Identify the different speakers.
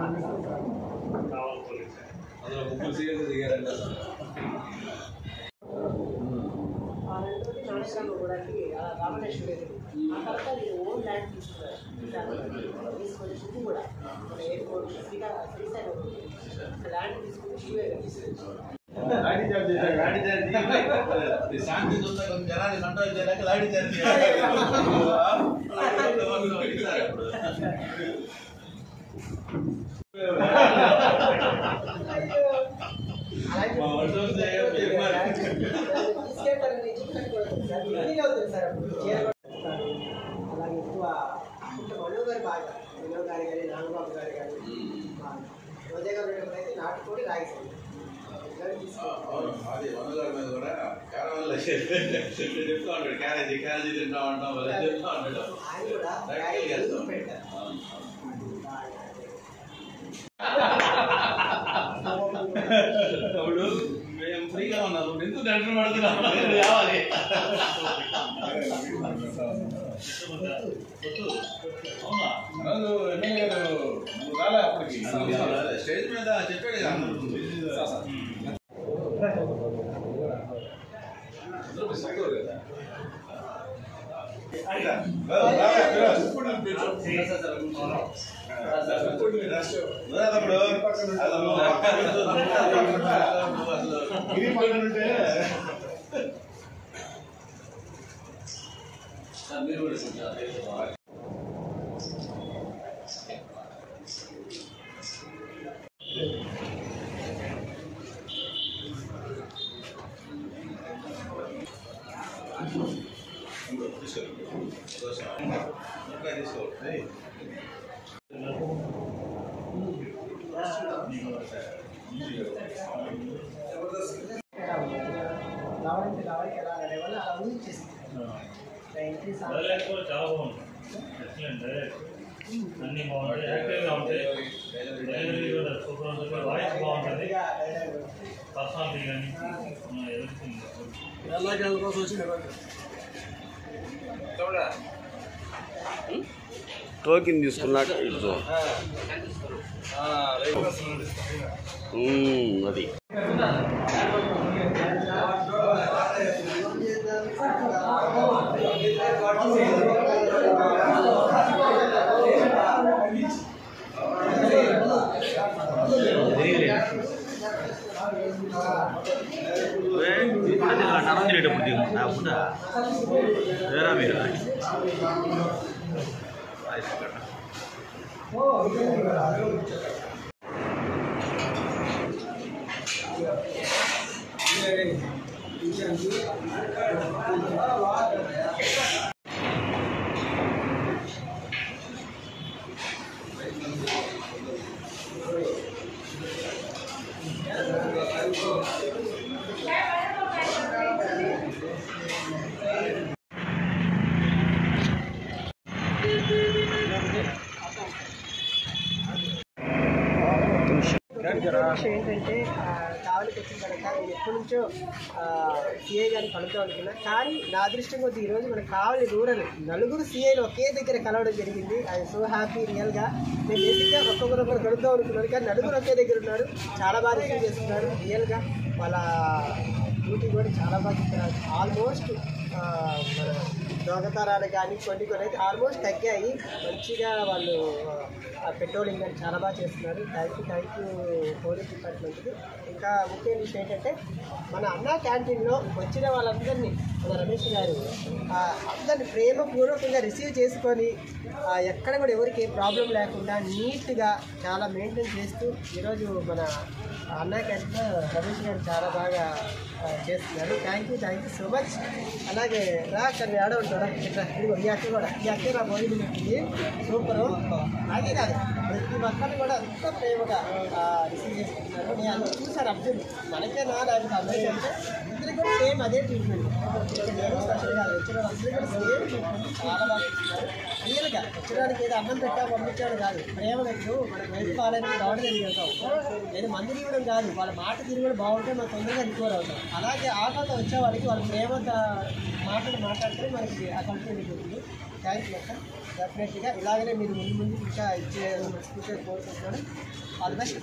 Speaker 1: అందులో ముగ్గురు సీఎస్ దిగారంట.
Speaker 2: రామేశ్వరి ఆ తర్వాత ఓన్ ల్యాండ్ తీసుకున్నారు. తీసుకొని చుట్టూ కూడా మన ఎయిర్పోర్ట్ శ్రీశైలం ల్యాండ్ తీసుకుని షూవే
Speaker 1: శాంతి చూస్తే కొంచెం జనాన్ని కంట్రోల్ చేయడానికి లాడి జరిగింది.
Speaker 2: అలాగే ఎక్కువ మనో గారు బాగా మనో గారి కానీ నాగబాబు గారు కానీ రోజా గారు అయితే నాటుకోడి రాగిస్తారు.
Speaker 1: అది మనగారి మీద కూడా క్యారవన్లో చెప్తా ఉంటాడు, క్యారేజీ తింటా ఉంటాం చెప్తా ఉంటాడు. అప్పుడు మేము ఫ్రీగా ఉన్నాం, ఎందుకు టెన్షన్ పడుతున్నాం కావాలి. స్టేజ్ మీద చెప్పాడు కదా మీరు
Speaker 2: రావడానికి ఎలా అనేవాళ్ళు అలా ఊహించేసింది.
Speaker 3: చాలా బాగుంది, అన్నీ బాగుంటాయి, యాక్టివ్గా ఉంటాయి, సూపర్ ఉంటుంది, వాయిస్ బాగుంటుంది, పర్సనాలిటీ కానీ ఎవ్రీథింగ్.
Speaker 4: టోకెన్ తీసుకున్నాక ఇటు అది అన్నం తినేటప్పుడు తిన్నా వేరా మీరు
Speaker 2: విషయం ఏంటంటే కావలికి వచ్చిన కనుక నేను ఎప్పటి నుంచో సిఐ గారిని కలుద్దాం అనుకున్నా, కానీ నా అదృష్టం కొద్ది ఈరోజు మన కావలి రూరల్ నలుగురు సిఐలు ఒకే దగ్గర కలవడం జరిగింది. ఐ సో హ్యాపీ రియల్గా. నేను బేసిక్గా ఒక్కొక్కరు కలుద్దాం అనుకున్నాను, కానీ నలుగురు ఒకే దగ్గర ఉన్నారు, చాలా బాగా రిసీవ్ చేస్తున్నారు. రియల్గా వాళ్ళ డ్యూటీ కూడా చాలా బాగా చేస్తున్నారు. ఆల్మోస్ట్ మన దొంగతనాలు కానీ కొన్ని అయితే ఆల్మోస్ట్ తగ్గాయి. మంచిగా వాళ్ళు పెట్రోలింగ్ కానీ చాలా బాగా చేస్తున్నారు. థ్యాంక్ యూ పోలీస్ డిపార్ట్మెంట్కి. ఇంకా ముఖ్య విషయం ఏంటంటే మన అన్నా క్యాంటీన్లో వచ్చిన వాళ్ళందరినీ మన రమేష్ గారు అందరినీ ప్రేమపూర్వకంగా రిసీవ్ చేసుకొని ఎక్కడ కూడా ఎవరికి ఏ ప్రాబ్లం లేకుండా నీట్గా చాలా మెయింటైన్ చేస్తూ ఈరోజు మన అన్నా క్యాంటీన్లో రమేష్ గారు చాలా బాగా చేస్తున్నారు. Thank you so much. అలాగే రా అక్కడ ఆడ ఉంటారా ఇట్లా ఇదిగో ఈ అక్క నా భోజనం పెట్టింది సూపరు. అదే కాదు ప్రతి ఒక్కరిని కూడా అంత ప్రేమగా రిసీవ్ చేసుకుంటున్నారు. నేను అందరూ చూసాను అబ్జర్వ్. మనకే నాకు అందరికీ అంటే అందరికీ కూడా సేమ్ అదే ట్రీట్మెంట్. నేను స్పెషల్ కాదు, వచ్చిన అందరికీ కూడా సేమ్ ట్రీట్మెంట్ చాలా బాగా ఇస్తున్నారు. రియల్గా వచ్చడానికి ఏదో అన్నం పెట్టా పంపించాడు కాదు, ప్రేమగా మనకు వైపు కావాలని రావడం జరిగితాం. నేను మందు తిరగడం కాదు, వాళ్ళ మాట తిరగడం బాగుంటే మనం తొందరగా రికవర్ అవుతాం. అలాగే ఆటోతో వచ్చే వాళ్ళకి వాళ్ళ ప్రేమ మాటలు మాట్లాడితే మనకి ఆ కంప్లీట్ ఉంటుంది. థ్యాంక్ యూ అక్క. డెఫినెట్గా ఇలాగనే మీరు ముందు ఇంకా ఇచ్చే మనస్ఫూర్తిగా కోరుకుంటున్నాను. All the best.